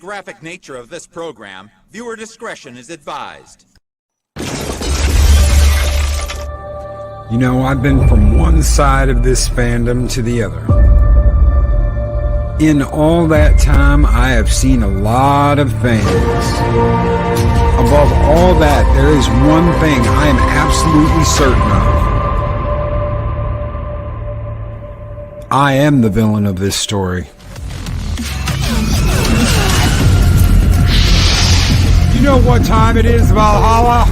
graphic nature of this program, viewer discretion is advised. You know, I've been from one side of this fandom to the other. In all that time, I have seen a lot of things. Above all that, there is one thing I am absolutely certain of. I am the villain of this story. You know what time it is, Valhalla?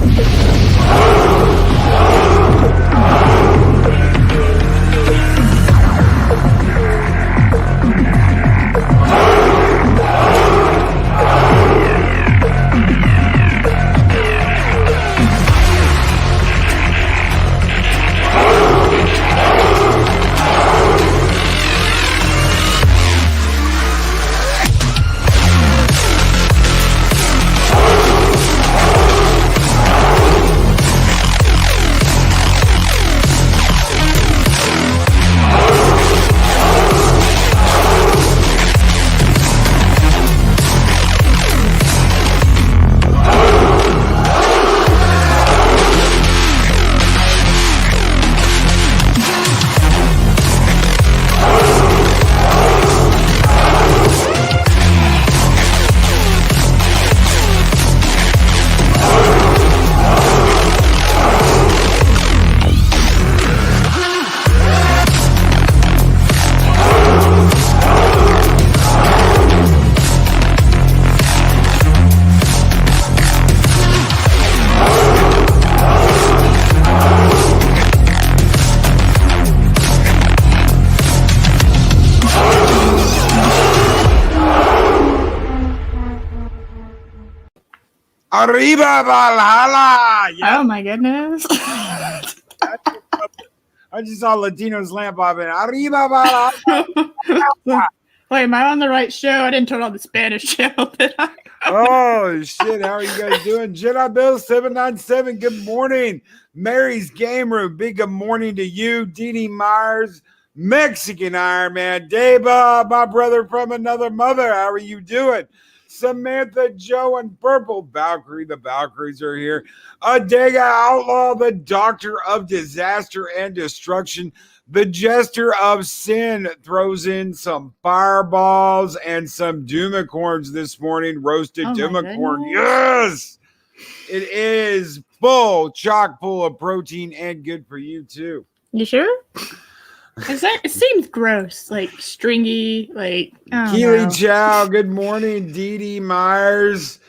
Arriba Valhalla! Yep. Oh my goodness. I just saw Latino's lamp pop in. Arriba Valhalla! Wait, am I on the right show? I didn't turn on the Spanish channel, did I? Oh, shit. How are you guys doing? Jedi Bill 797, good morning. Mary's Game Room, big good morning to you. Dee Dee Myers, Mexican Iron Man. Deba, my brother from another mother. How are you doing? Samantha, Joe, and Purple Valkyrie. The Valkyries are here. Adega Outlaw, the Doctor of Disaster and Destruction. The Jester of Sin throws in some fireballs and some Doomicorns this morning. Roasted Doomicorn. Yes! It is full, chock full of protein and good for you too. You sure? It seems gross, like stringy, like Keely Chow, good morning. Dee Dee Myers,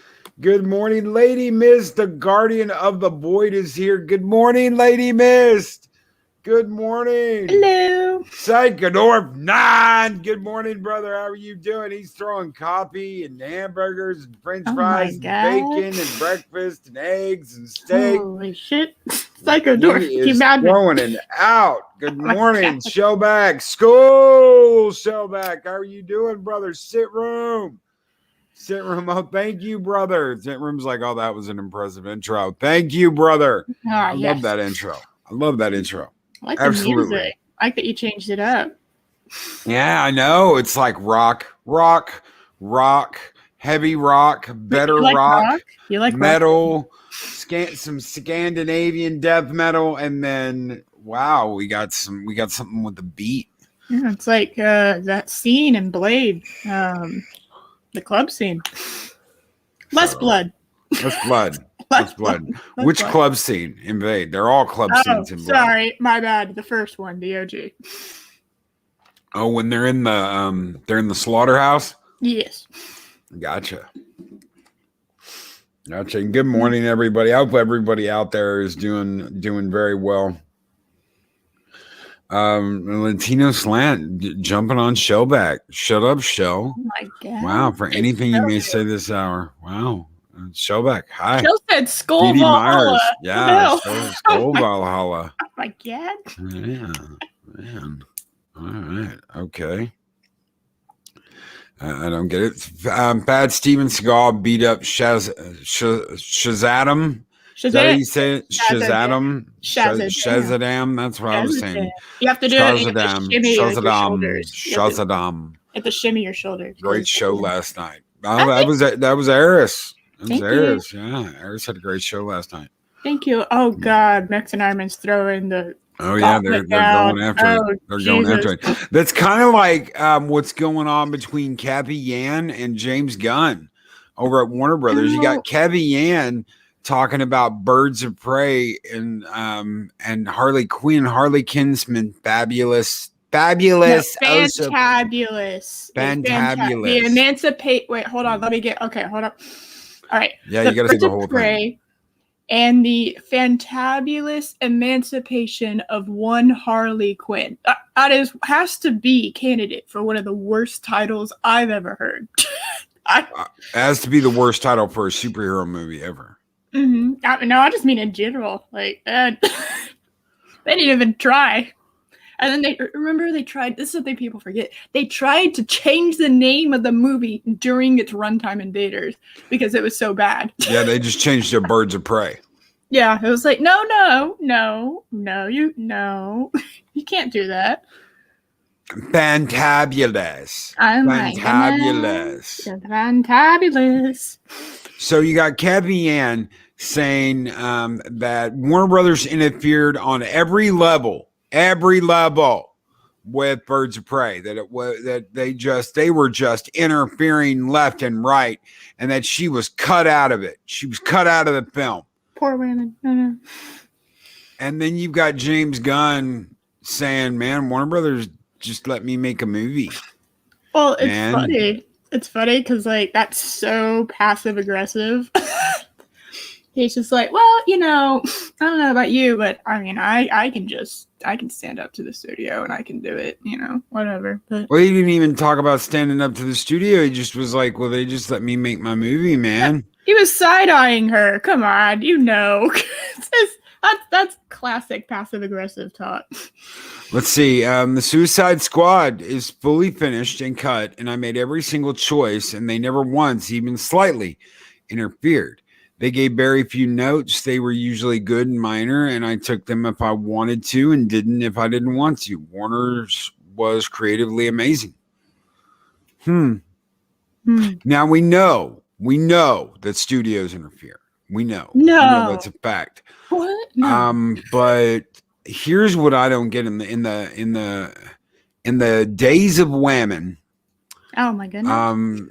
good morning. Lady Mist, the Guardian of the Void is here. Good morning, Lady Mist. Good morning. Hello. Psychodorf 9. Good morning, brother. How are you doing? He's throwing coffee and hamburgers and french fries and bacon and breakfast and eggs and steak. Holy shit. Psychodorf. He is throwing it out. Good morning, Shellback. School, Shellback. How are you doing, brother? Sit room. Sit room. Oh, thank you, brother. Sit room's like, oh, that was an impressive intro. Thank you, brother. I love that intro. I love that intro. I like the music. I like that you changed it up. Yeah, I know. It's like rock, heavy rock, better rock. You like metal, some Scandinavian death metal, and then wow, we got something with the beat. Yeah, it's like that scene in Blade, the club scene. Less blood. Less blood. Less blood. Which club scene? Invade. They're all club scenes in Blade. Sorry, my bad. The first one, the OG. Oh, when they're in the slaughterhouse? Yes. Gotcha. And good morning, everybody. I hope everybody out there is doing very well. Latino Slant jumping on Shellback. Shut up, Shell. Oh my god. Wow, for anything you may say this hour. Wow. Shellback, hi. Shell said Skull Valhalla. Yeah, Skull Valhalla. Oh my god. Yeah, man. All right, okay. I don't get it. Bad Steven Seagal beat up Shazadam. Is that how you say it? Shazadam. Shazadam. That's what I was saying. You have to do it. Shazadam. Shazadam. You have to shimmy your shoulders. Great show last night. That was Eris. That was Thank you. Eris. Yeah, Eris had a great show last night. Thank you. Oh God, Mex and Ironman's throwing the. Oh yeah, they're going after it. They're going after it. That's kind of like what's going on between Kathy Yan and James Gunn over at Warner Brothers. You got Kathy Yan talking about Birds of Prey and Harley Quinn, Harley Kinsman, fabulous, fantabulous. The emancipate. Wait, hold on. Let me get. Okay, hold on. All right. Yeah, you got to see the whole thing. And the fantabulous emancipation of one Harley Quinn. That has to be candidate for one of the worst titles I've ever heard. Has to be the worst title for a superhero movie ever. Mm-hmm. No, I just mean in general. Like, they didn't even try. And then they tried, this is something people forget. They tried to change the name of the movie during its runtime in theaters because it was so bad. Yeah, they just changed to Birds of Prey. Yeah, it was like, no, you can't do that. Fantabulous. Fantabulous. So you got Kathy Yan saying that Warner Brothers interfered on every level with Birds of Prey, that they were just interfering left and right, and that she was cut out of it. She was cut out of the film. Poor women. Mm-hmm. And then you've got James Gunn saying, man, Warner Brothers just let me make a movie. Well, funny. It's funny because like that's so passive aggressive. He's just like, well, I don't know about you, but I mean, I can stand up to the studio and I can do it, whatever. But well, he didn't even talk about standing up to the studio. He just was like, well, they just let me make my movie, man. He was side-eyeing her. Come on, that's classic passive-aggressive talk. Let's see. The Suicide Squad is fully finished and cut, and I made every single choice, and they never once, even slightly, interfered. They gave very few notes. They were usually good and minor, and I took them if I wanted to and didn't if I didn't want to. Warner's was creatively amazing. Now we know that studios interfere. We know that's a fact. What? No. But here's what I don't get in the days of Whammon. Oh my goodness.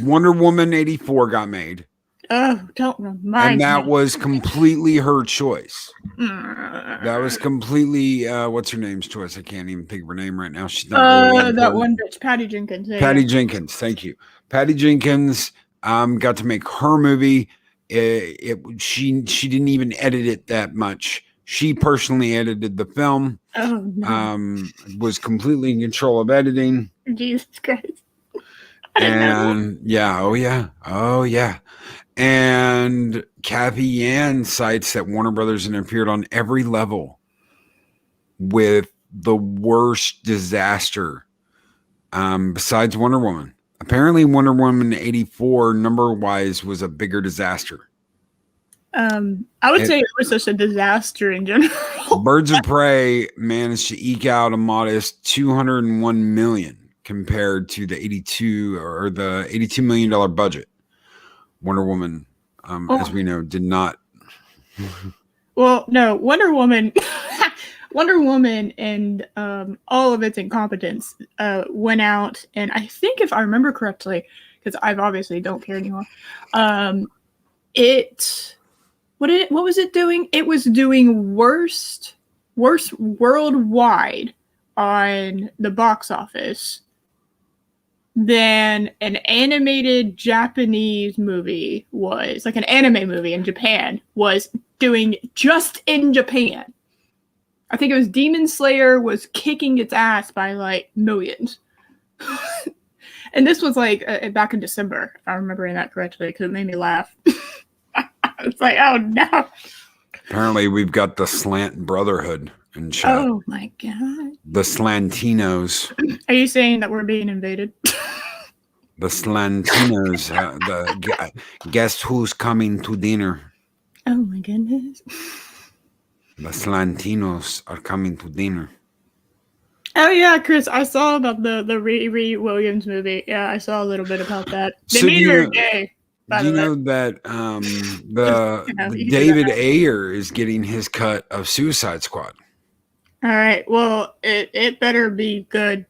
Wonder Woman 84 got made. Oh, don't remind me. And that was completely her choice. That was completely what's her name's choice? I can't even think of her name right now. She's not really that one bitch, Patty Jenkins. Yeah. Patty Jenkins, thank you. Patty Jenkins got to make her movie. She didn't even edit it that much. She personally edited the film. Oh no. Was completely in control of editing. Jesus Christ. And oh yeah. And Kathy Yan cites that Warner Brothers interfered on every level with the worst disaster besides Wonder Woman. Apparently Wonder Woman 84 number-wise was a bigger disaster. I would say it was just a disaster in general. Birds of Prey managed to eke out a modest $201 million compared to the $82 million budget. Wonder Woman, as we know, did not. Well, no, Wonder Woman and all of its incompetence went out, and I think if I remember correctly, because I obviously don't care anymore, what was it doing? It was doing worst worldwide on the box office than an animated Japanese movie was, like an anime movie in Japan was doing just in Japan. I think it was Demon Slayer was kicking its ass by like millions. And this was like back in December, if I'm remembering that correctly, because it made me laugh. It's like, oh no. Apparently we've got the Slant Brotherhood in chat. Oh my God. The Slantinos. Are you saying that we're being invaded? The Slantinos. Guess who's coming to dinner? Oh my goodness. The Slantinos are coming to dinner. Oh yeah, Chris, I saw about the Riri Williams movie. Yeah, I saw a little bit about that. They So made her gay, by do the you way. know that Just, the you can do that David now. Ayer is getting his cut of Suicide Squad? All right. Well, it better be good.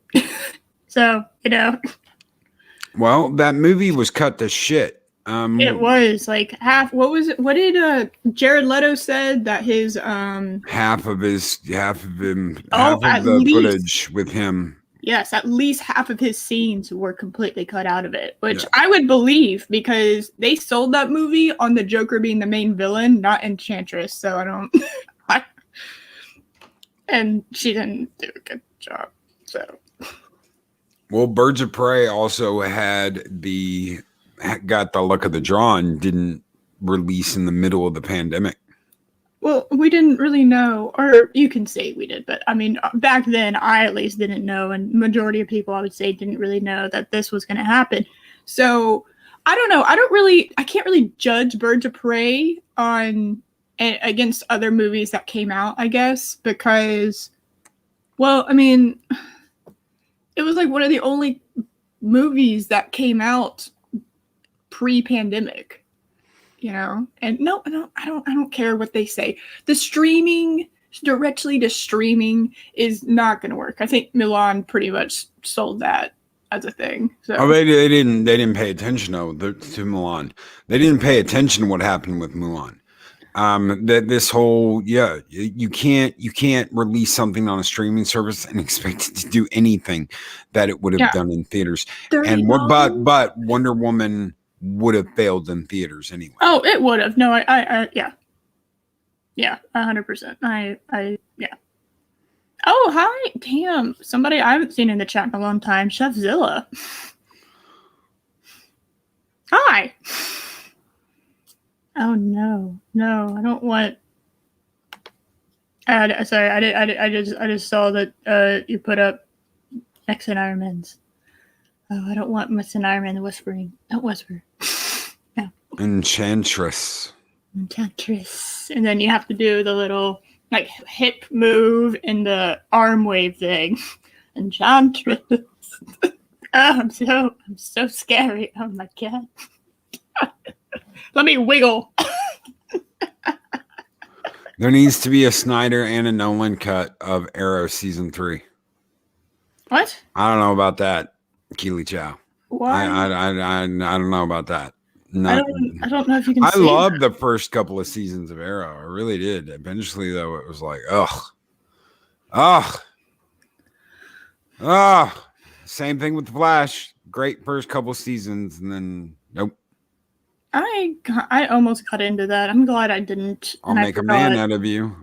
So, Well, that movie was cut to shit. it was like half. What was it? What did Jared Leto said that his half of at the least footage with him. yes, at least half of his scenes were completely cut out of it, which Yeah. I would believe because they sold that movie on the Joker being the main villain, not Enchantress. So I don't. And she didn't do a good job. So. Well, Birds of Prey also got the luck of the draw and didn't release in the middle of the pandemic. Well, we didn't really know, or you can say we did, but I mean, back then, I at least didn't know, and majority of people, I would say, didn't really know that this was going to happen. So, I don't know. I can't really judge Birds of Prey against other movies that came out, I guess, because, well, I mean, it was like one of the only movies that came out pre-pandemic. And no, I don't care what they say. The streaming directly to streaming is not going to work. I think Milan pretty much sold that as a thing. So they didn't pay attention to Milan. They didn't pay attention to what happened with Mulan. That this whole you can't release something on a streaming service and expect it to do anything that it would have done in theaters. And but Wonder Woman would have failed in theaters anyway. Oh, it would have. No, yeah, 100%. Yeah. Oh, hi, damn! Somebody I haven't seen in the chat in a long time, Chefzilla. Hi. Oh no, I don't want. Sorry, I just saw that you put up X and Iron Man's. Oh, I don't want Miss and Iron Man whispering. Don't whisper. No. Enchantress. And then you have to do the little like hip move and the arm wave thing. Enchantress. Oh, I'm so scary. Oh my god. Let me wiggle. There needs to be a Snyder and a Nolan cut of Arrow season 3. What? I don't know about that, Keely Chow. Why? I don't know about that. No, I don't know if you can. I loved the first couple of seasons of Arrow. I really did. Eventually, though, it was like, same thing with the Flash. Great first couple seasons, and then nope. I almost got into that. I'm glad I didn't. I'll make a man out of you.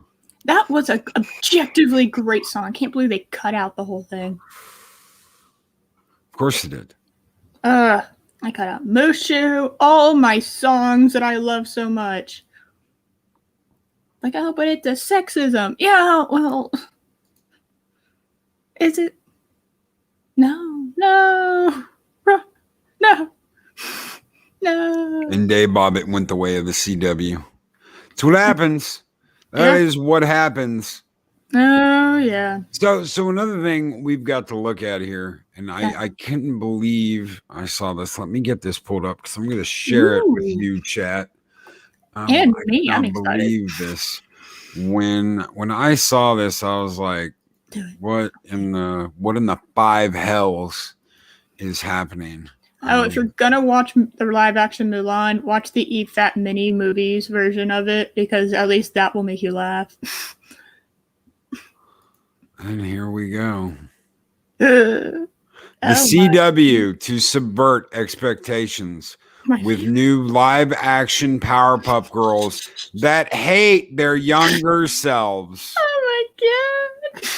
That was an objectively great song. I can't believe they cut out the whole thing. Of course it did. I cut out Mushu, all my songs that I love so much. Like, oh, but it's a sexism. Yeah, well, is it? No. And Dave Bobbitt went the way of the CW. It's what happens. That is what happens. Oh, yeah. So another thing we've got to look at here, and I couldn't believe I saw this. Let me get this pulled up because I'm going to share it with you, chat. And me, I I'm can't excited. believe this. When I saw this, I was like, what in the five hells is happening? Oh, if you're gonna watch the live action Mulan, watch the Eat Fat Mini movies version of it because at least that will make you laugh. And here we go. The CW to subvert expectations with new live action Powerpuff Girls that hate their younger selves. Oh my god.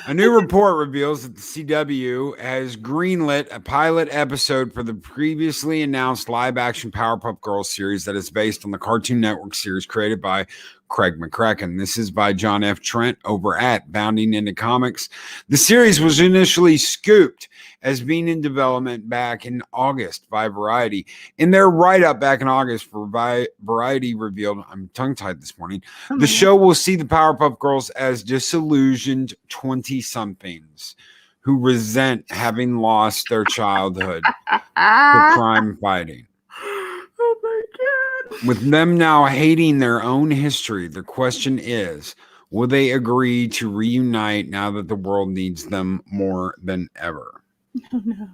A new report reveals that the CW has greenlit a pilot episode for the previously announced live-action Powerpuff Girls series that is based on the Cartoon Network series created by Craig McCracken. This is by John F. Trent over at Bounding Into Comics. The series was initially scooped as being in development back in August by Variety. In their write-up back in August, Variety revealed, I'm tongue-tied this morning, the show will see the Powerpuff Girls as disillusioned 20-somethings who resent having lost their childhood to crime fighting. Oh my God. With them now hating their own history, the question is, will they agree to reunite now that the world needs them more than ever? Oh no.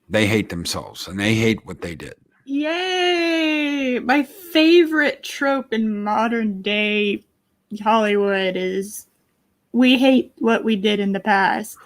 They hate themselves and they hate what they did. Yay! My favorite trope in modern day Hollywood is we hate what we did in the past.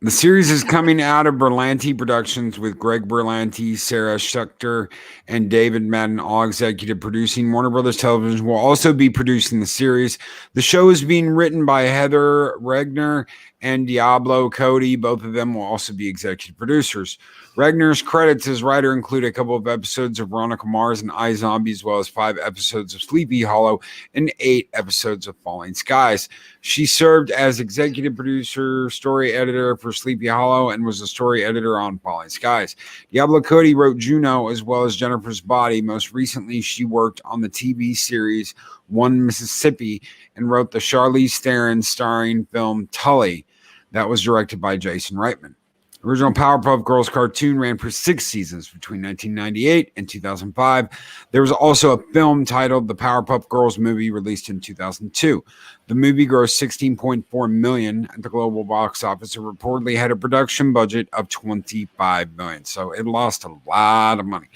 The series is coming out of Berlanti Productions with Greg Berlanti, Sarah Schechter, and David Madden all executive producing. Warner Brothers Television will also be producing the series. The show is being written by Heather Regner and Diablo Cody. Both of them will also be executive producers. Regner's credits as writer include a couple of episodes of Veronica Mars and iZombie, as well as 5 episodes of Sleepy Hollow and 8 episodes of Falling Skies. She served as executive producer, story editor for Sleepy Hollow, and was a story editor on Falling Skies. Diablo Cody wrote Juno as well as Jennifer's Body. Most recently, she worked on the TV series One Mississippi and wrote the Charlize Theron starring film Tully that was directed by Jason Reitman. The original Powerpuff Girls cartoon ran for 6 seasons between 1998 and 2005. There was also a film titled The Powerpuff Girls Movie released in 2002. The movie grossed $16.4 million at the global box office. It reportedly had a production budget of $25 million, so it lost a lot of money.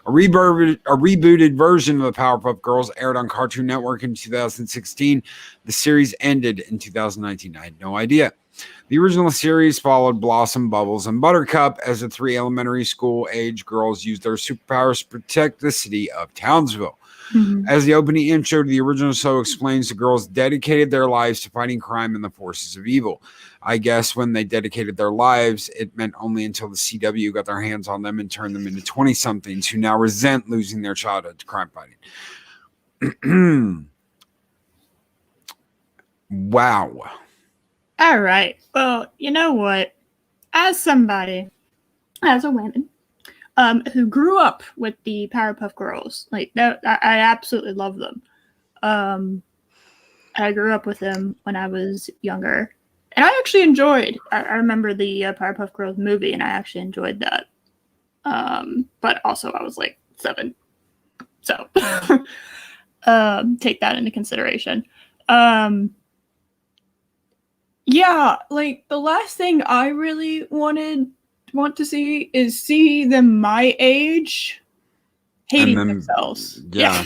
A rebooted version of the Powerpuff Girls aired on Cartoon Network in 2016. The series ended in 2019. I had no idea. The original series followed Blossom, Bubbles, and Buttercup as the 3 elementary school-age girls used their superpowers to protect the city of Townsville. Mm-hmm. As the opening intro to the original show explains, the girls dedicated their lives to fighting crime and the forces of evil. I guess when they dedicated their lives, it meant only until the CW got their hands on them and turned them into 20-somethings who now resent losing their childhood to crime fighting. Wow. All right. Well, you know what? As a woman, who grew up with the Powerpuff Girls, like that, I absolutely love them. I grew up with them when I was younger, and I actually enjoyed. I remember the Powerpuff Girls movie, and I actually enjoyed that. But also, I was like 7, so take that into consideration. Yeah, like the last thing I really want to see is them my age hating themselves. Yeah.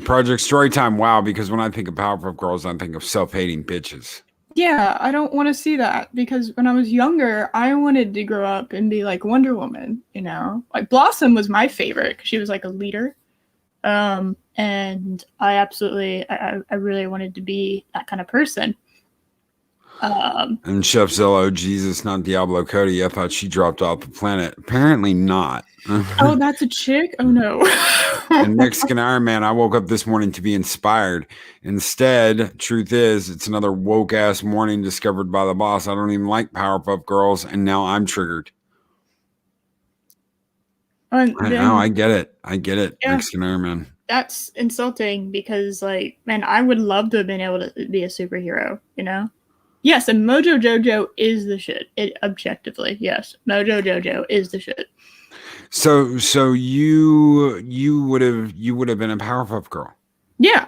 Project Storytime, wow, because when I think of Powerpuff Girls, I think of self-hating bitches. Yeah, I don't want to see that because when I was younger, I wanted to grow up and be like Wonder Woman, you know? Like Blossom was my favorite because she was like a leader. And I really wanted to be that kind of person. And Chef Zillow, Jesus, not Diablo Cody. I thought she dropped off the planet. Apparently not. Oh, that's a chick? Oh, no. And Mexican Iron Man, I woke up this morning to be inspired. Instead, truth is, it's another woke-ass morning discovered by the boss. I don't even like Powerpuff Girls, and now I'm triggered. I know, I get it. Yeah, Mexican Iron Man. That's insulting because, like, man, I would love to have been able to be a superhero, you know? Yes, and Mojo Jojo is the shit. Objectively, yes, Mojo Jojo is the shit. So you would have been a Powerpuff Girl. Yeah.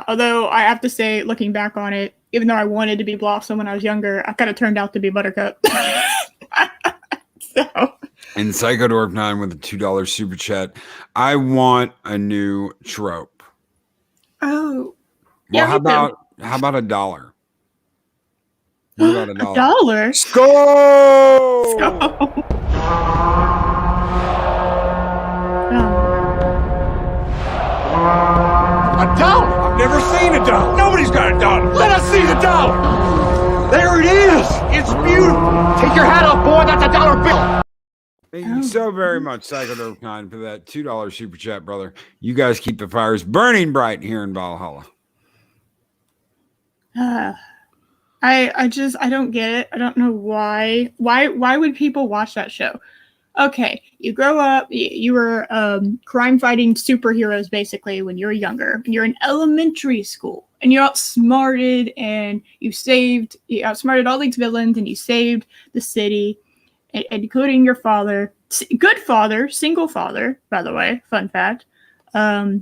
Although I have to say, looking back on it, even though I wanted to be Blossom when I was younger, I kind of turned out to be Buttercup. So. And Psycho Dwarf 9 with a $2 super chat. I want a new trope. Oh. Well, how about $1? What about $1? $1? Skull! $1? I've never seen $1. Nobody's got $1. Let us see $1. There it is. It's beautiful. Take your hat off, boy. That's $1 bill. Thank you so very much, Psycho Dwarf 9, for that $2 super chat, brother. You guys keep the fires burning bright here in Valhalla. I don't get it. I don't know why. Why would people watch that show? Okay, you grow up, you were crime fighting superheroes basically when you were younger, and you're in elementary school, and you're outsmarted, and you outsmarted all these villains, and you saved the city, including your father. Good father, single father, by the way, fun fact. I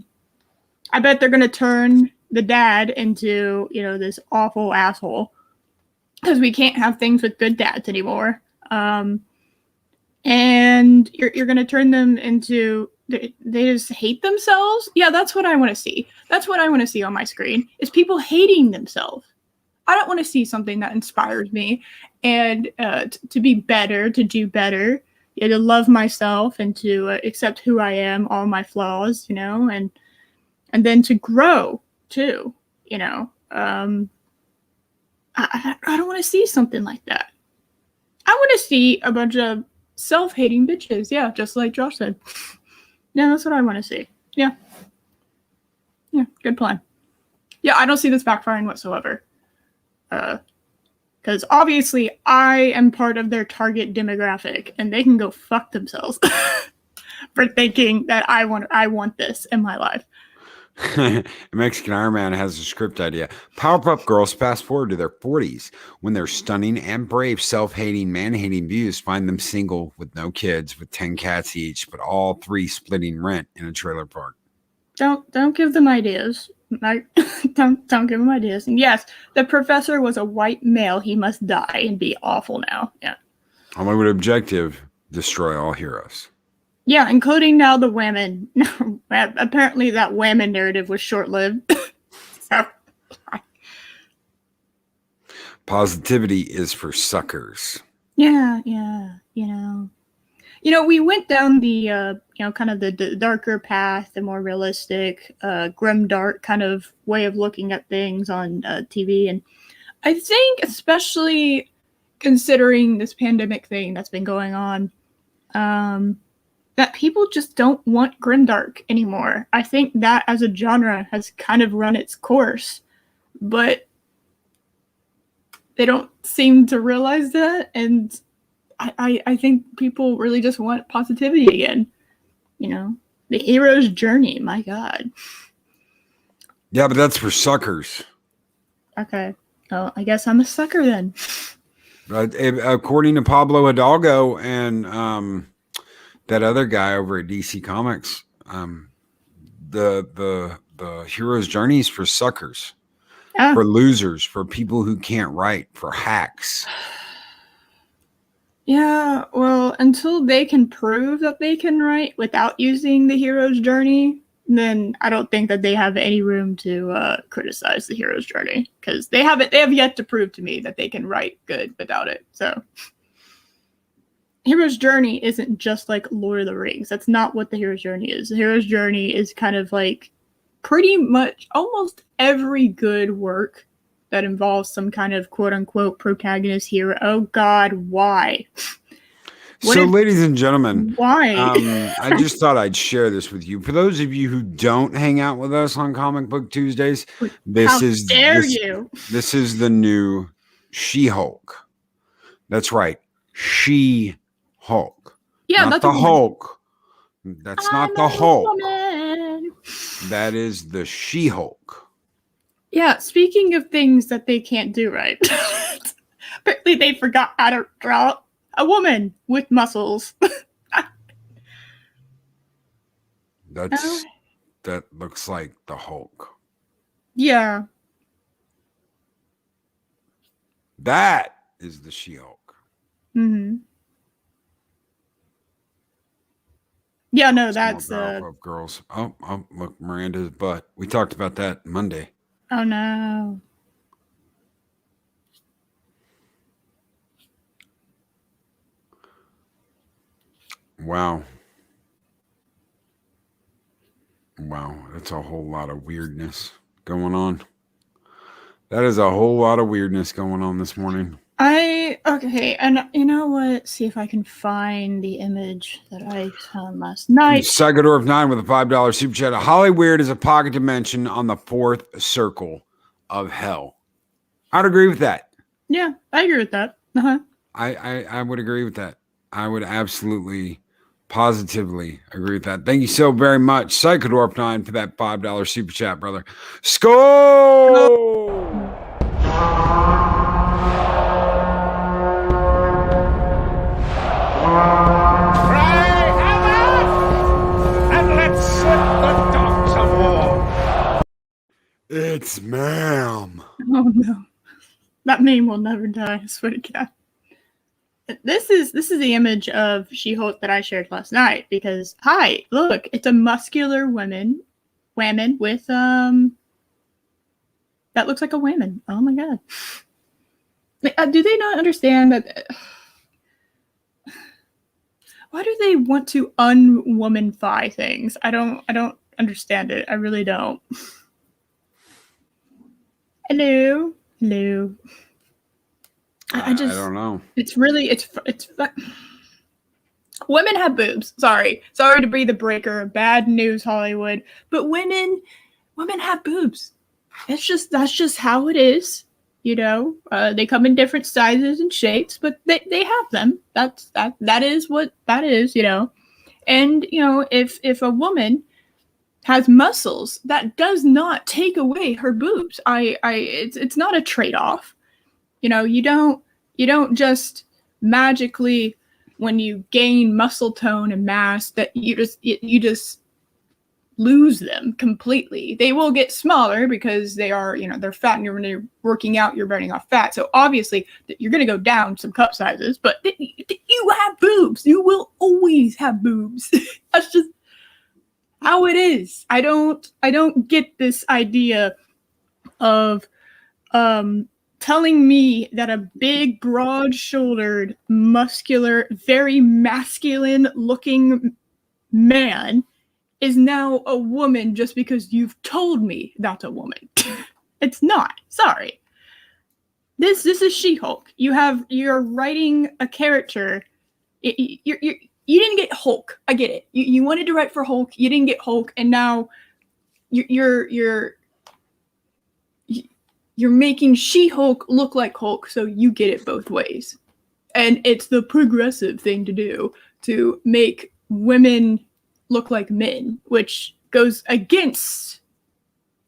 bet they're going to turn the dad into, this awful asshole, because we can't have things with good dads anymore. And you're going to turn them into, they just hate themselves. Yeah, that's what I want to see. That's what I want to see on my screen, is people hating themselves. I don't want to see something that inspires me and to be better, to do better, to love myself and to accept who I am, all my flaws, and then to grow too, I don't want to see something like that. I want to see a bunch of self-hating bitches. Yeah, just like Josh said. Yeah, that's what I want to see. Yeah. Yeah, good plan. Yeah, I don't see this backfiring whatsoever. Because obviously I am part of their target demographic, and they can go fuck themselves for thinking that I want this in my life. Mexican Iron Man has a script idea. Powerpuff Girls fast forward to their 40s when their stunning and brave, self-hating, man-hating views find them single with no kids, with 10 cats each, but all 3 splitting rent in a trailer park. Don't give them ideas. Don't give them ideas. And yes, the professor was a white male. He must die and be awful now. Yeah. Hollywood objective: destroy all heroes. Yeah, including now the women. Apparently that women narrative was short-lived. So. Positivity is for suckers. Yeah, we went down the, kind of the darker path, the more realistic, grim dark kind of way of looking at things on TV. And I think, especially considering this pandemic thing that's been going on, that people just don't want grimdark anymore. I think that as a genre has kind of run its course, but they don't seem to realize that. And I think people really just want positivity again. The hero's journey. My God. Yeah, but that's for suckers. Okay. Well, I guess I'm a sucker then. But according to Pablo Hidalgo and that other guy over at DC Comics, the hero's journey is for suckers, for losers, for people who can't write, for hacks. Yeah, well, until they can prove that they can write without using the hero's journey, then I don't think that they have any room to criticize the hero's journey, because they have yet to prove to me that they can write good without it. So hero's journey isn't just like Lord of the Rings. That's not what the hero's journey is. The hero's journey is kind of like pretty much almost every good work that involves some kind of quote-unquote protagonist hero. Oh God, why? Ladies and gentlemen, why? I just thought I'd share this with you. For those of you who don't hang out with us on Comic Book Tuesdays, this is the new She-Hulk. That's right, She-Hulk. Yeah, not the Hulk. That's not the Hulk. That is the She-Hulk. Yeah, speaking of things that they can't do right, apparently they forgot how to draw a woman with muscles. That looks like the Hulk. Yeah. That is the She-Hulk. Mm-hmm. Yeah, no, that's the girls. Oh, look, Miranda's butt. We talked about that Monday. Oh no. Wow. That's a whole lot of weirdness going on. That is a whole lot of weirdness going on this morning. Okay, and you know what? See if I can find the image that I found last night. Sagador of 9 with a $5 super chat. Hollyweird is a pocket dimension on the 4th circle of hell. I'd agree with that. Yeah, I agree with that. Uh-huh. I would agree with that. I would absolutely, positively agree with that. Thank you so very much, Psychodorp9, for that $5 super chat, brother. Skull! It's ma'am. Oh no, that meme will never die. I swear to God. This is the image of She-Hulk that I shared last night because hi, look, it's a muscular woman with that looks like a woman. Oh my God. Do they not understand that? Why do they want to unwomanify things? I don't understand it. I really don't. Hello. I don't know. It's really it's women have boobs. Sorry to be the breaker. Bad news, Hollywood. But women have boobs. That's just how it is. You know, they come in different sizes and shapes, but they have them. That is what that is. You know, and you know if a woman has muscles, that does not take away her boobs. It's not a trade-off. You know, you don't just magically, when you gain muscle tone and mass, that you just lose them completely. They will get smaller because they are, you know, they're fat, and when you're working out, you're burning off fat. So obviously you're going to go down some cup sizes, but you have boobs. You will always have boobs. That's just how it is. I don't get this idea of telling me that a big, broad-shouldered, muscular, very masculine-looking man is now a woman just because you've told me that's a woman. It's not. Sorry. This is She-Hulk. You're writing a character. You didn't get Hulk. I get it. You wanted to write for Hulk. You didn't get Hulk, and now you're making She-Hulk look like Hulk, so you get it both ways. And it's the progressive thing to do, to make women look like men, which goes against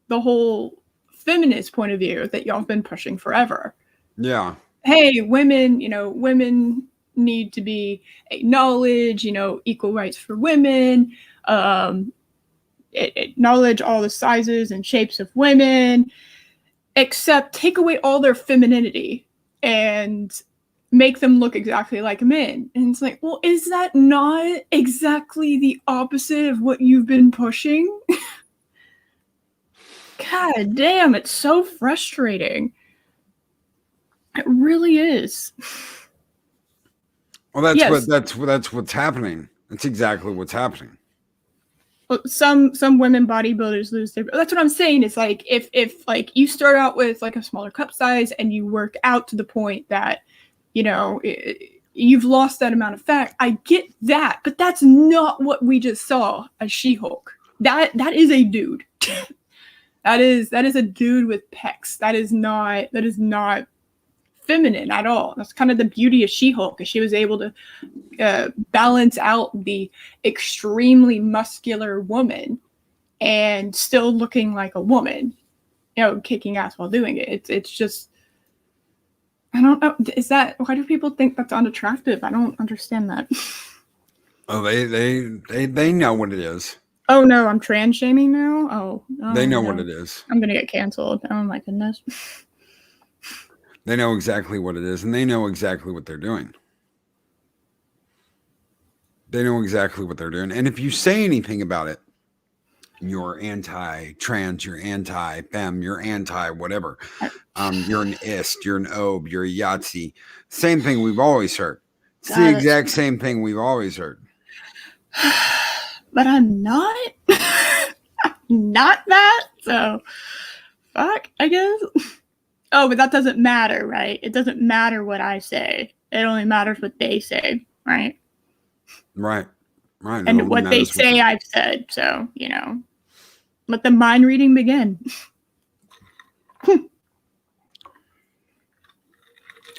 the whole feminist point of view that y'all have been pushing forever. Yeah. Hey, women need to be acknowledged, equal rights for women, acknowledge all the sizes and shapes of women, except take away all their femininity and make them look exactly like men. And it's like, well, is that not exactly the opposite of what you've been pushing? God damn, it's so frustrating. It really is. Well, that's what's happening. That's exactly what's happening. Well, some women bodybuilders lose their. That's what I'm saying. It's like if like you start out with like a smaller cup size and you work out to the point that you've lost that amount of fat. I get that, but that's not what we just saw as She-Hulk. That is a dude. that is a dude with pecs. That is not feminine at all. That's kind of the beauty of She-Hulk, is she was able to balance out the extremely muscular woman and still looking like a woman, kicking ass while doing it. It's just, I don't know. Why do people think that's unattractive? I don't understand that. Oh, they know what it is. Oh no, I'm trans shaming now? Oh, they know what it is. I'm gonna get canceled. Oh my goodness. They know exactly what it is, and they know exactly what they're doing. They know exactly what they're doing. And if you say anything about it, you're anti-trans, you're anti-femme, you're anti-whatever. You're an ist, you're an obe, you're a Yahtzee. Same thing we've always heard. It's the exact same thing we've always heard. But I'm not. I'm not that. So, fuck, I guess. Oh, but that doesn't matter, right? It doesn't matter what I say. It only matters what they say, right? Right. And what they say, I've said. So, let the mind reading begin.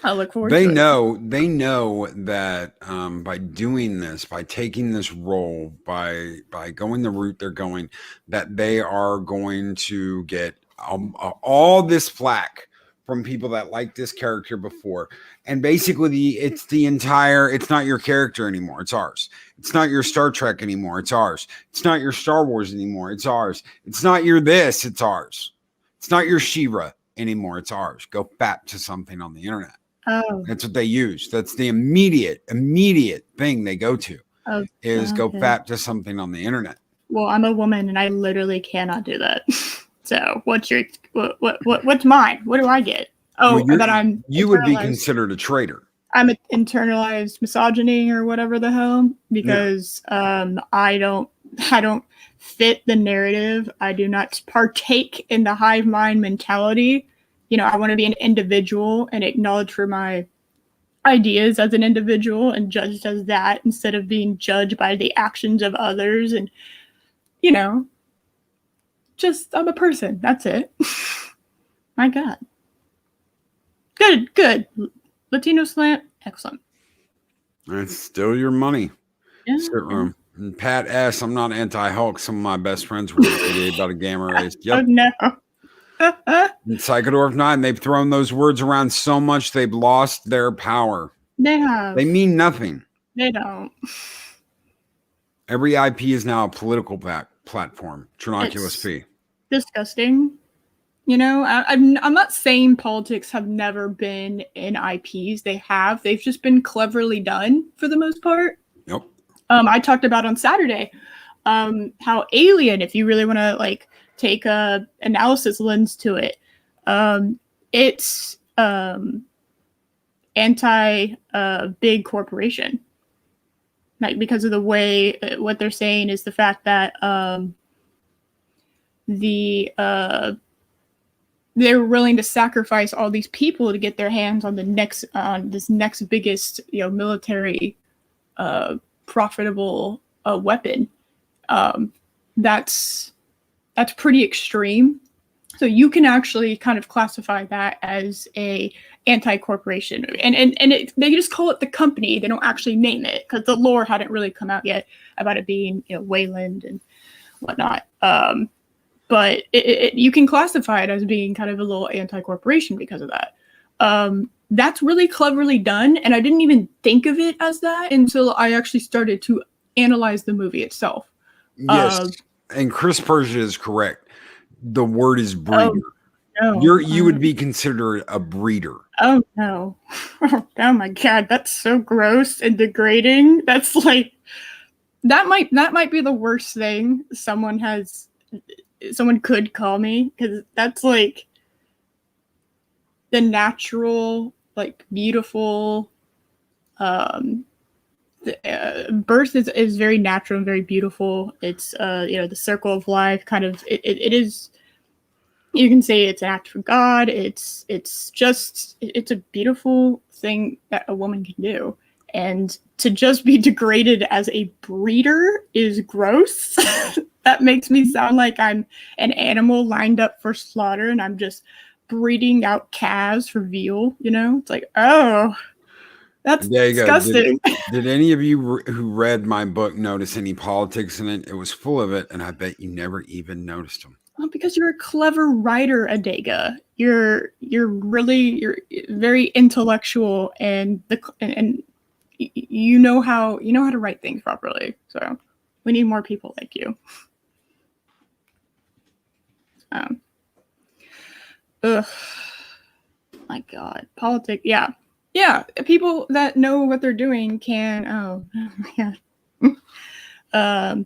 I look forward They to it. know that by doing this, by taking this role, by going the route they're going, that they are going to get all this flack from people that liked this character before. And basically, it's not your character anymore. It's ours. It's not your Star Trek anymore. It's ours. It's not your Star Wars anymore. It's ours. It's not your this. It's ours. It's not your She-Ra anymore. It's ours. Go fap to something on the internet. Oh, That's what they use. That's the immediate thing they go to is go fap to something on the internet. Well, I'm a woman and I literally cannot do that. So what's mine? What do I get? Oh, Well, that you would be considered a traitor. I'm an internalized misogyny or whatever the hell, because I don't fit the narrative. I do not partake in the hive mind mentality. You know, I want to be an individual and acknowledged for my ideas as an individual and judged as that instead of being judged by the actions of others. And, you know, just I'm a person. That's it. My God. Good. Latino slant. Excellent. That's still your money. Yeah. Sit room. And Pat S. I'm not anti-Hulk. Some of my best friends were about a gamma race. Yep. Oh, no. In Psychodorf 9, they've thrown those words around so much they've lost their power. They have. They mean nothing. They don't. Every IP is now a political platform. Trinoculus P. Disgusting. You know, I'm not saying politics have never been in IPs. They have. They've just been cleverly done for the most part. Yep. I talked about on Saturday how Alien, if you really want to like take a analysis lens to it, it's anti big corporation. Like, because of the way what they're saying is the fact that they're willing to sacrifice all these people to get their hands on this next biggest, you know, military profitable weapon. That's pretty extreme. So you can actually kind of classify that as a anti-corporation movie. And they just call it the company. They don't actually name it because the lore hadn't really come out yet about it being, you know, Wayland and whatnot. But you can classify it as being kind of a little anti-corporation because of that. That's really cleverly done. And I didn't even think of it as that until I actually started to analyze the movie itself. Yes. And Chris Persia is correct. The word is breeder. No. You would be considered a breeder. Oh, no. Oh, my God. That's so gross and degrading. That's like, that might be the worst thing someone could call me, because that's like the natural, like, beautiful birth is very natural and very beautiful. It's you know, the circle of life kind of it is, you can say it's an act for God. It's a beautiful thing that a woman can do, and to just be degraded as a breeder is gross. That makes me sound like I'm an animal lined up for slaughter and I'm just breeding out calves for veal, you know? It's like, oh, that's disgusting. Did any of you who read my book notice any politics in it? It was full of it, and I bet you never even noticed them. Well, because you're a clever writer, Adega. You're very intellectual, and you know how to write things properly. So we need more people like you. My God, politics. Yeah. People that know what they're doing can. Oh my God.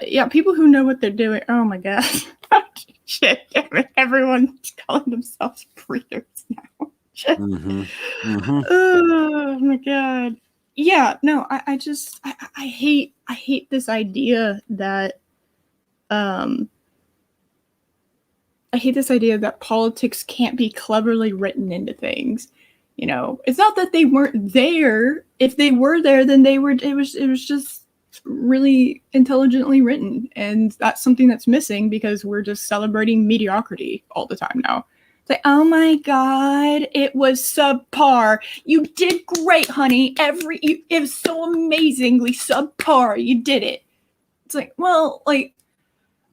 Yeah, people who know what they're doing. Oh my God. Shit. Everyone's calling themselves breeders now. Shit. Oh my God. Yeah, no, I hate this idea that I hate this idea that politics can't be cleverly written into things. You know, it's not that they weren't there. If they were there, then they were. It was just really intelligently written, and that's something that's missing because we're just celebrating mediocrity all the time now. It's Like, oh my god, it was subpar. You did great, honey. It was so amazingly subpar. You did it. It's like, well, like,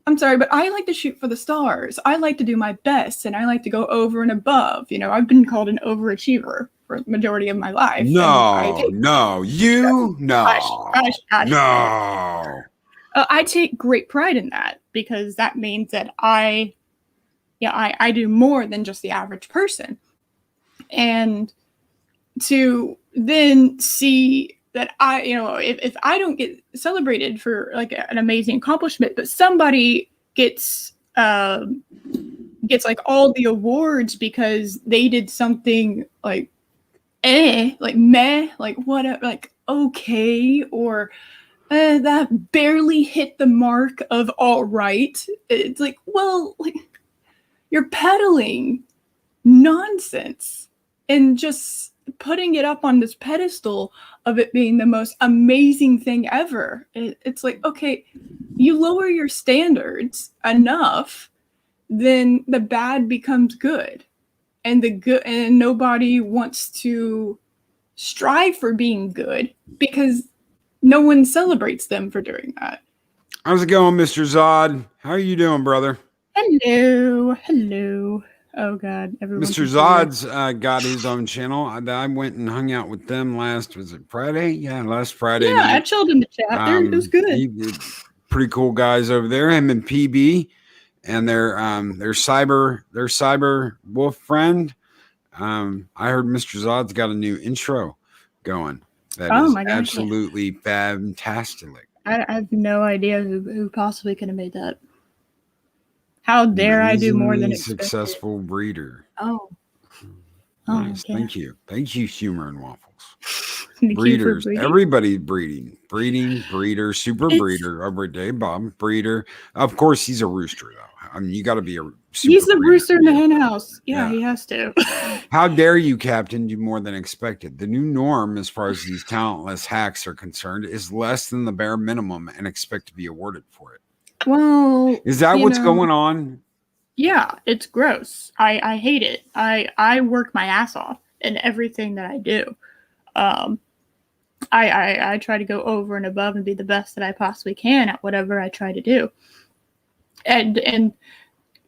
I'm sorry, but I like to shoot for the stars. I like to do my best, and I like to go over and above. You know, I've been called an overachiever for the majority of my life. No. I take great pride in that because that means that I do more than just the average person. And to then see that if I don't get celebrated for like an amazing accomplishment, but somebody gets like all the awards because they did something like like meh, like whatever, like okay, or that barely hit the mark of all right. It's like, well, like, you're peddling nonsense and just putting it up on this pedestal of it being the most amazing thing ever. It's like, okay, you lower your standards enough, then the bad becomes good, and nobody wants to strive for being good because no one celebrates them for doing that. How's it going, Mr. Zod? How are you doing, brother? Hello. Oh God, everyone's Mr. Zod's got his own channel. I went and hung out with them was it Friday? Yeah, last Friday night. I chilled in the chat. It was good. Pretty cool guys over there. Him and PB and their cyber wolf friend. I heard Mr. Zod's got a new intro going. That is absolutely fantastic. I have no idea who possibly could have made that. How dare I do more than expected. Successful breeder. Oh. Nice. Yeah. Thank you, Humor and Waffles. Breeders. Everybody breeding, breeder, super breeder, everyday Bob, breeder. Of course, he's a rooster, though. I mean, you got to be a super He's the rooster in the hen house. Yeah, he has to. How dare you, Captain, do more than expected? The new norm, as far as these talentless hacks are concerned, is less than the bare minimum and expect to be awarded for it. Well, is that what's going on? Yeah, it's gross. I hate it. I work my ass off in everything that I do. I try to go over and above and be the best that I possibly can at whatever I try to do. And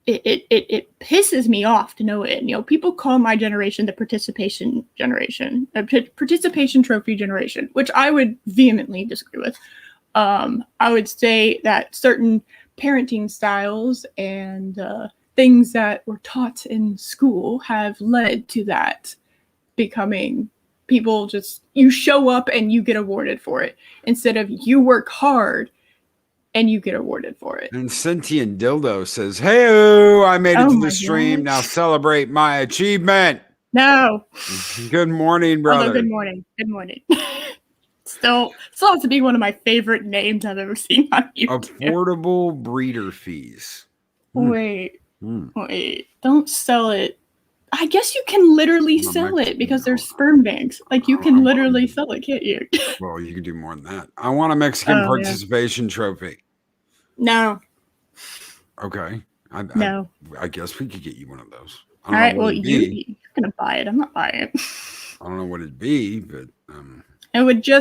it pisses me off to know it. You know, people call my generation the participation generation, participation trophy generation, which I would vehemently disagree with. I would say that certain parenting styles and things that were taught in school have led to that becoming people just, you show up and you get awarded for it instead of you work hard and you get awarded for it. And Sentient Dildo says, hey, I made it to the stream. God. Now celebrate my achievement. No. Good morning, brother. Although, good morning. Still has to be one of my favorite names I've ever seen on YouTube. Affordable breeder fees. Wait, don't sell it. I guess you can literally sell it because there's sperm banks. Like, you can literally sell it, can't you? Well, you can do more than that. I want a Mexican participation trophy. No. Okay. No. I guess we could get you one of those. All right, well, you're going to buy it. I'm not buying it. I don't know what it'd be, but... It would be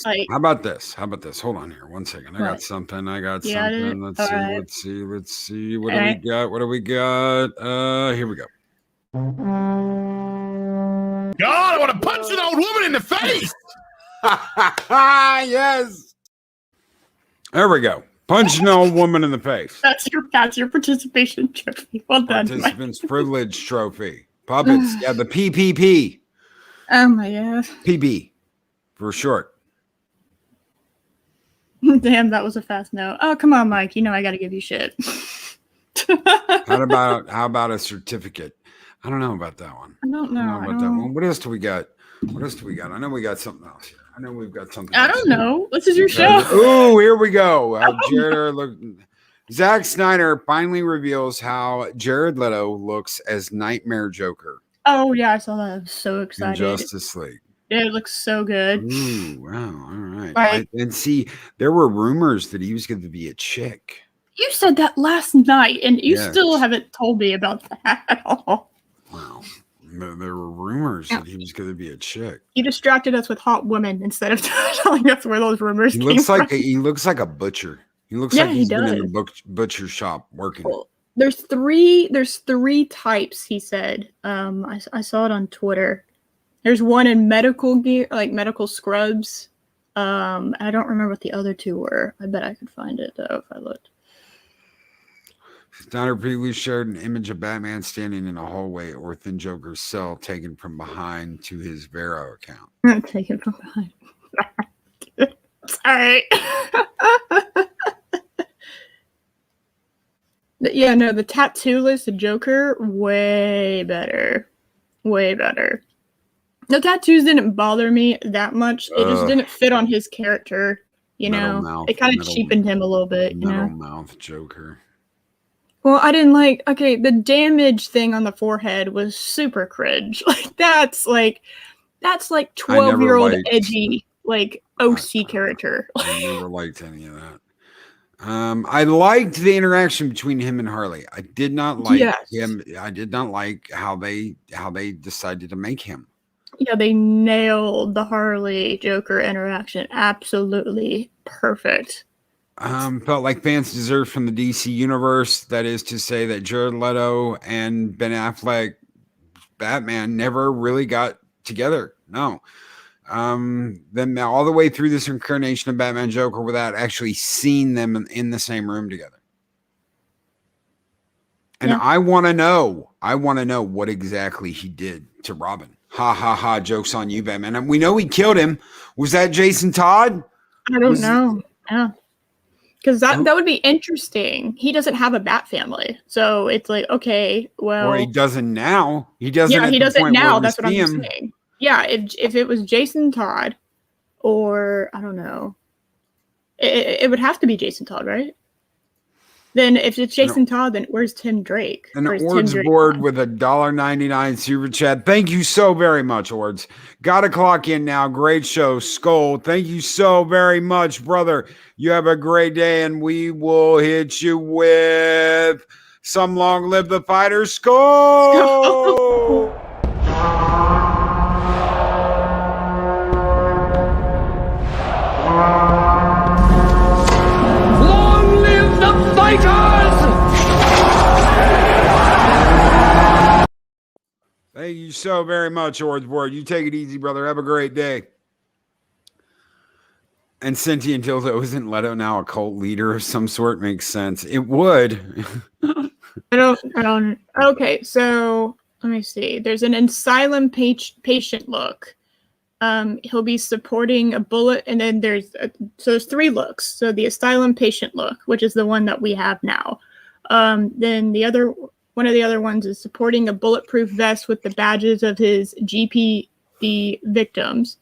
like... How about this? Hold on here. 1 second. I got something. Let's see. What do we got? Here we go. God, I want to punch an old woman in the face. Yes. There we go. Punch an old woman in the face. That's your participation trophy. Well done. Participants privilege trophy. Puppets. Yeah, the PPP. Oh my God. PB for short. Damn, that was a fast no. Oh, come on, Mike. You know I got to give you shit. How about a certificate? I don't know about that one. I don't know about that one. What else do we got? I know we got something else here. I know we've got something I don't know. This is your show. Oh, here we go. Zack Snyder finally reveals how Jared Leto looks as Nightmare Joker. Oh, yeah, I saw that. I was so excited. Justice League. Yeah, it looks so good. Ooh, wow. All right. And see, there were rumors that he was going to be a chick. You said that last night, and you Yes. still haven't told me about that at all. Wow. There were rumors that he was going to be a chick. You distracted us with hot women instead of telling us where those rumors He came looks like from. He looks like a butcher. He looks Yeah, like he he's been in does. the butcher shop working. Well, there's three types, he said. I saw it on Twitter. There's one in medical gear, like medical scrubs. I don't remember what the other two were. I bet I could find it though if I looked. Snyder previously showed an image of Batman standing in a hallway or within Joker's cell, taken from behind to his Vero account. Taken from behind. Sorry. Yeah, no, the tattoo-less Joker, way better. Way better. The tattoos didn't bother me that much. It just didn't fit on his character, you know? Mouth, it kind of cheapened him a little bit, you know? Mouth Joker. Well, I didn't like, okay, the damage thing on the forehead was super cringe. That's like 12-year-old edgy, like, OC character. I never liked any of that. I liked the interaction between him and Harley. I did not like him. I did not like how they decided to make him. Yeah, they nailed the Harley Joker interaction. Absolutely perfect. Felt like fans deserved from the DC universe. That is to say that Jared Leto and Ben Affleck Batman never really got together. No. Then all the way through this incarnation of Batman Joker without actually seeing them in the same room together. And yeah. I want to know what exactly he did to Robin. Ha ha ha, joke's on you, Batman. And we know he killed him. Was that Jason Todd? I don't know. Yeah. Because that would be interesting. He doesn't have a bat family. So it's like, okay, well. Or he doesn't now. He doesn't. Yeah, he doesn't now. That's what I'm saying. Yeah, if it was Jason Todd, or I don't know, it would have to be Jason Todd, right? Then if it's Jason Todd, then where's Tim Drake? An Ords board with a $1.99 super chat. Thank you so very much, Ords. Got to clock in now. Great show, Skull. Thank you so very much, brother. You have a great day, and we will hit you with some Long Live the Fighter, Skull. Thank you so very much, Ordsboard. You take it easy, brother. Have a great day. And Sentient Dildo, isn't Leto now a cult leader of some sort? Makes sense. It would. I don't. Okay, so let me see. There's an asylum patient look. He'll be supporting a bullet, and then there's three looks. So the asylum patient look, which is the one that we have now. Then one of the other ones is supporting a bulletproof vest with the badges of his GPD victims,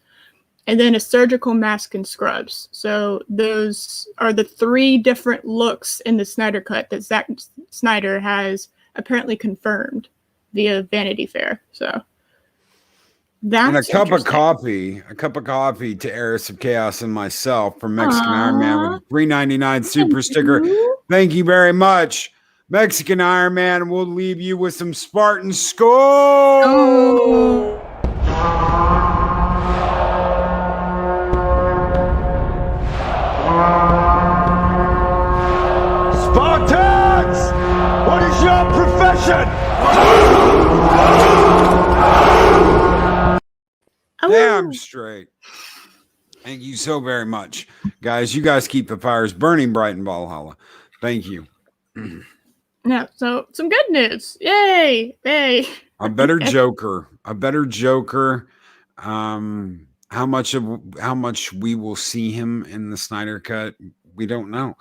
and then a surgical mask and scrubs. So those are the three different looks in the Snyder Cut that Zack Snyder has apparently confirmed via Vanity Fair. So that's and a cup of coffee to Eris of Chaos and myself from Mexican Iron Man with $3.99 super sticker. Thank you very much. Mexican Iron Man will leave you with some Spartan Skull. Oh. Spartans! What is your profession? Damn straight. Thank you so very much. Guys, you guys keep the fires burning bright in Valhalla. Thank you. Yeah, so some good news. Yay! Yay! A better Joker. How much we will see him in the Snyder Cut, we don't know.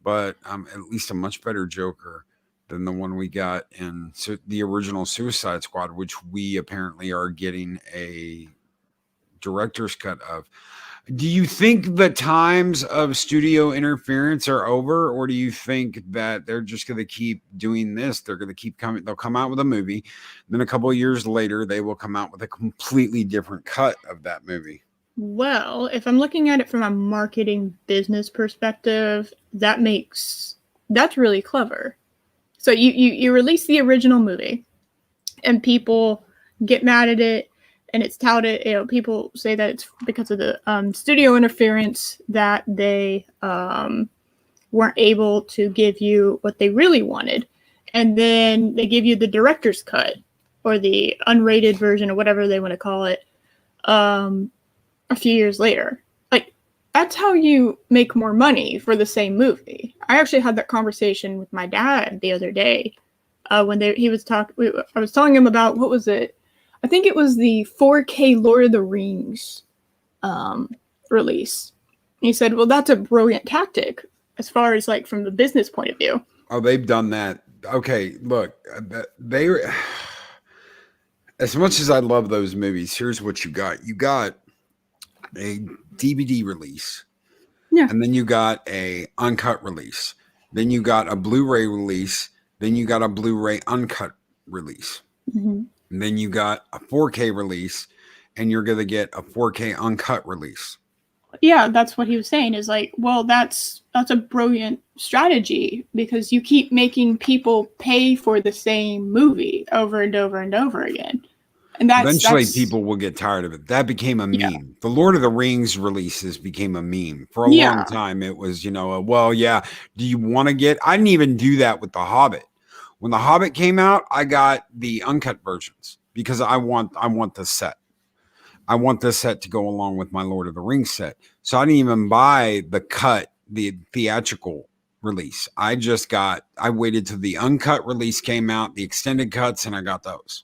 But at least a much better Joker than the one we got in the original Suicide Squad, which we apparently are getting a director's cut of. Do you think the times of studio interference are over, or do you think that they're just going to keep doing this? They're going to keep coming. They'll come out with a movie. Then a couple of years later, they will come out with a completely different cut of that movie. Well, if I'm looking at it from a marketing business perspective, that makes that's really clever. So you release the original movie, and people get mad at it, and it's touted. People say that it's because of the studio interference that they weren't able to give you what they really wanted, and then they give you the director's cut or the unrated version or whatever they want to call it a few years later. Like, that's how you make more money for the same movie. I actually had that conversation with my dad the other day when he was talking. I was telling him about, what was it? I think it was the 4K Lord of the Rings release. And he said, well, that's a brilliant tactic as far as like from the business point of view. Oh, they've done that. Okay, look, they as much as I love those movies, here's what you got. You got a DVD release. Yeah. And then you got a uncut release. Then you got a Blu-ray release. Then you got a Blu-ray uncut release. Mm-hmm. And then you got a 4K release, and you're going to get a 4K uncut release. Yeah, that's what he was saying, is like, well, that's a brilliant strategy, because you keep making people pay for the same movie over and over and over again. And eventually people will get tired of it. That became a meme. Yeah. The Lord of the Rings releases became a meme. For a long time, it was, do you want to get... I didn't even do that with The Hobbit. When The Hobbit came out, I got the uncut versions because I want the set. I want this set to go along with my Lord of the Rings set. So I didn't even buy the theatrical release. I waited till the uncut release came out, the extended cuts, and I got those.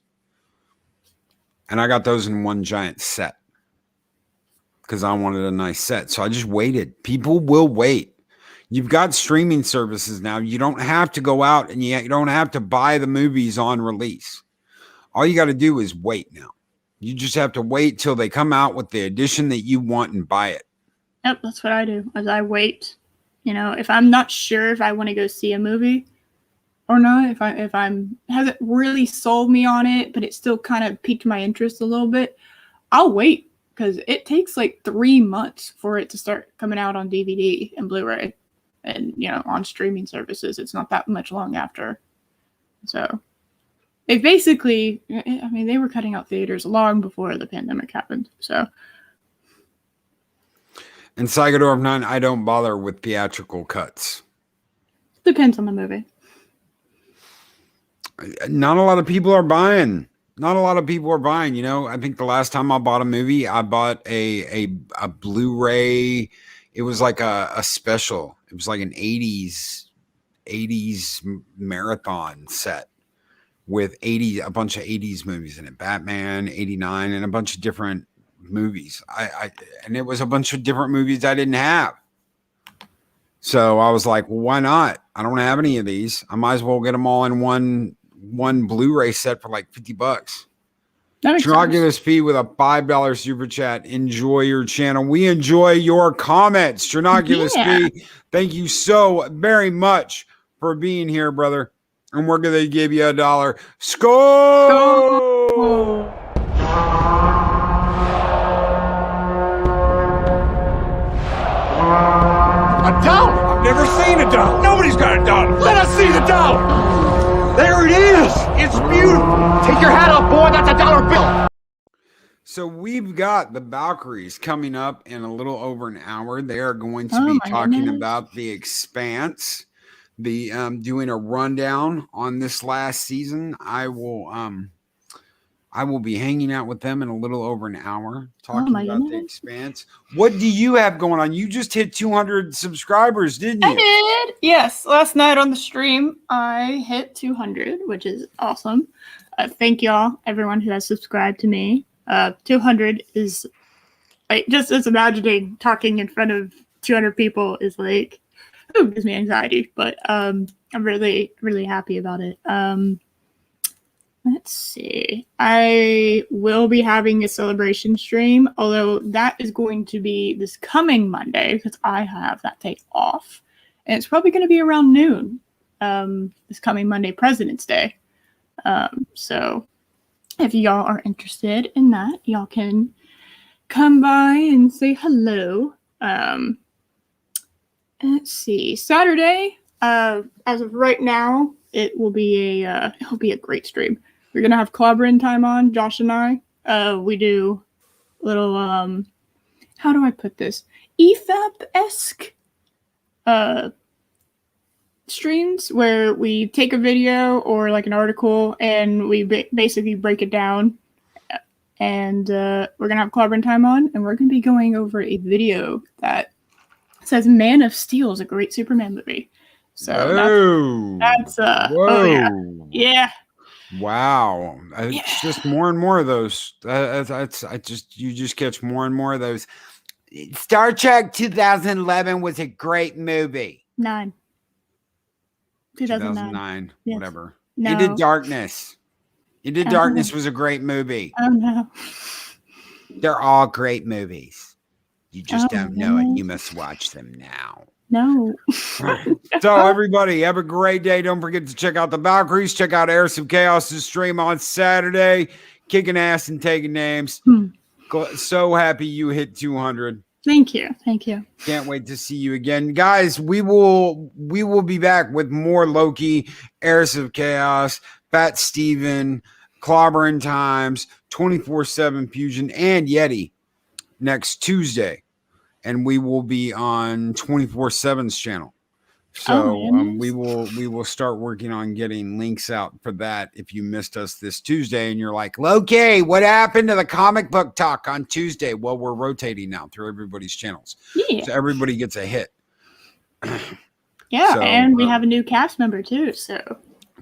And I got those in one giant set because I wanted a nice set. So I just waited. People will wait. You've got streaming services now. You don't have to go out and you don't have to buy the movies on release. All you got to do is wait now. You just have to wait till they come out with the edition that you want and buy it. Yep, that's what I do. As I wait, if I'm not sure if I want to go see a movie or not, if I'm hasn't really sold me on it, but it still kind of piqued my interest a little bit, I'll wait, because it takes like 3 months for it to start coming out on DVD and Blu-ray, and on streaming services. It's not that much long after. So they basically, they were cutting out theaters long before the pandemic happened. So. In Psychodor of 9, I don't bother with theatrical cuts. Depends on the movie. Not a lot of people are buying. I think the last time I bought a movie, I bought a Blu-ray. It was like a special. It was like an 80s marathon set with a bunch of 80s movies in it. Batman, 89, and a bunch of different movies. And it was a bunch of different movies I didn't have. So I was like, well, why not? I don't have any of these. I might as well get them all in one Blu-ray set for like $50. Trinoculus P with a $5 super chat. Enjoy your channel. We enjoy your comments. Trinoculus P, thank you so very much for being here, brother. And we're going to give you $1. Score! A dollar? I've never seen a dollar. Nobody's got a dollar. Let us see the dollar. There it is. It's beautiful. Take your hat off, boy. That's a $1 bill. So we've got the Valkyries coming up in a little over an hour. They are going to be talking about The Expanse, doing a rundown on this last season. I will be hanging out with them in a little over an hour talking about The Expanse. What do you have going on? You just hit 200 subscribers, didn't you? I did. Yes. Last night on the stream, I hit 200, which is awesome. Thank y'all, everyone who has subscribed to me. 200 is like, just as imagining talking in front of 200 people is like, it gives me anxiety, but I'm really, really happy about it. Let's see. I will be having a celebration stream, although that is going to be this coming Monday because I have that day off. And it's probably going to be around noon this coming Monday, President's Day. So if y'all are interested in that, y'all can come by and say hello. Let's see. Saturday, As of right now, it'll be a great stream. We're gonna have clobbering time on, Josh and I. We do little how do I put this? EFAP-esque streams where we take a video or like an article and we basically break it down. And we're gonna have clobbering time on, and we're gonna be going over a video that says "Man of Steel" is a great Superman movie. So that's oh yeah. Wow. It's just more and more of those. You just catch more and more of those. Star Trek 2011 was a great movie. 2009. Yes. Whatever. No. Into Darkness. Into Darkness was a great movie. Oh no. They're all great movies. You just don't know it. You must watch them now. No. So everybody, have a great day. Don't forget to check out the Valkyries. Check out Eris of Chaos' stream on Saturday. Kicking ass and taking names. So happy you hit 200. Thank you. Can't wait to see you again, guys. We will be back with more Loki, Eris of Chaos, Fat Steven, Clobbering Times, 24/7 Fusion, and Yeti next Tuesday. And we will be on 24/7's channel. So we will start working on getting links out for that. If you missed us this Tuesday and you're like, Loki, what happened to the comic book talk on Tuesday? Well, we're rotating now through everybody's channels. Yeah. So everybody gets a hit. Yeah, so, and we have a new cast member too. So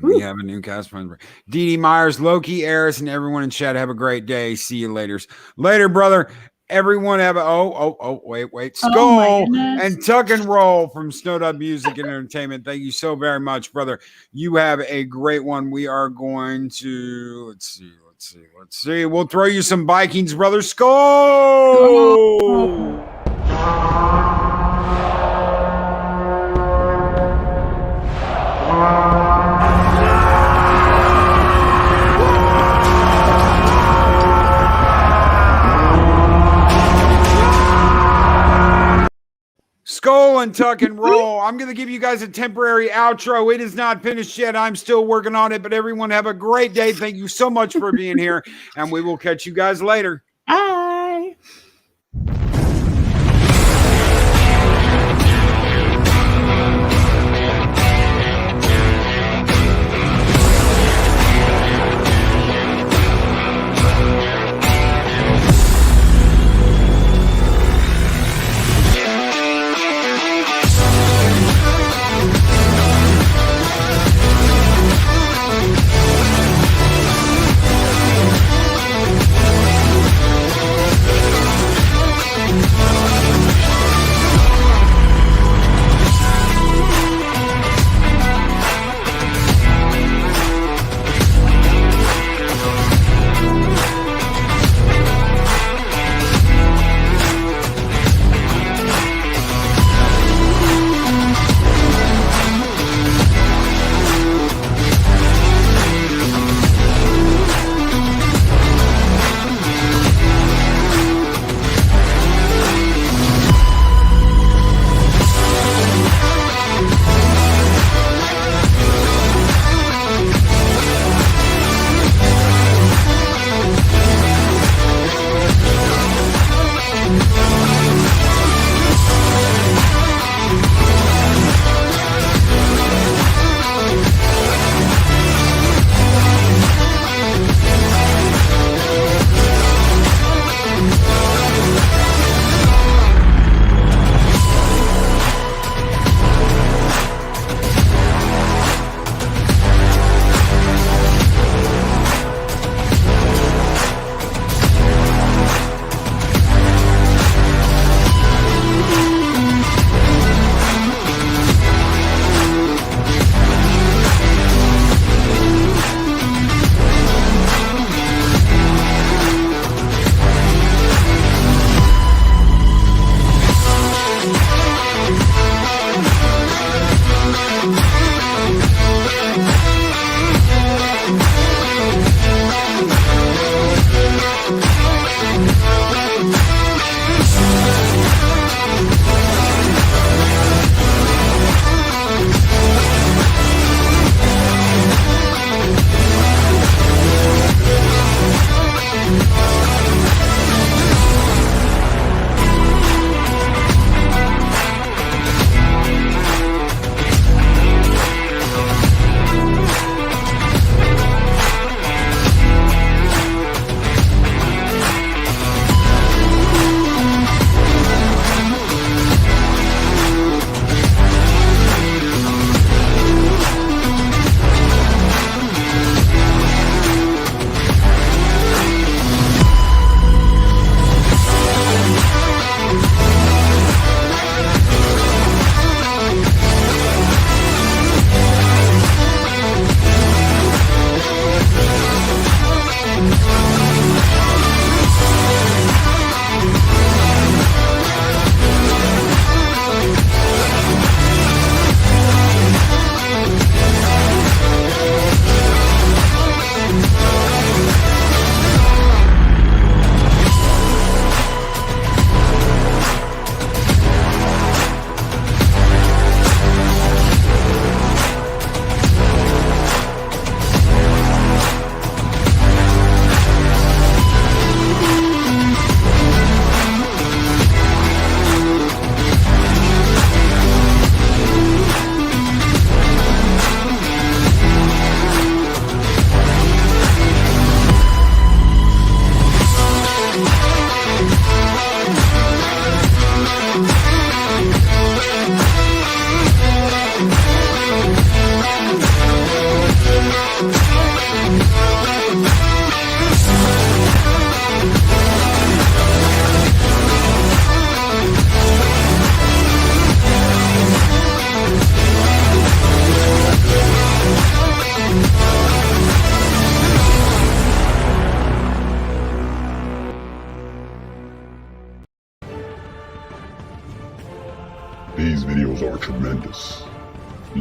we have a new cast member. Dee Dee Myers, Loki, Eris, and everyone in chat. Have a great day. See you later. Later, brother. Everyone have a wait. Skull and Tuck and Roll from Snowed Music and Entertainment. Thank you so very much, brother. You have a great one. We are going to let's see. We'll throw you some Vikings, brother. Skull. Skull and Tuck and Roll. I'm going to give you guys a temporary outro. It is not finished yet. I'm still working on it, but everyone have a great day. Thank you so much for being here, and we will catch you guys later. Bye.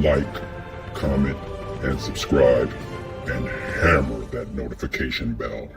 like, comment, and subscribe, and hammer that notification bell.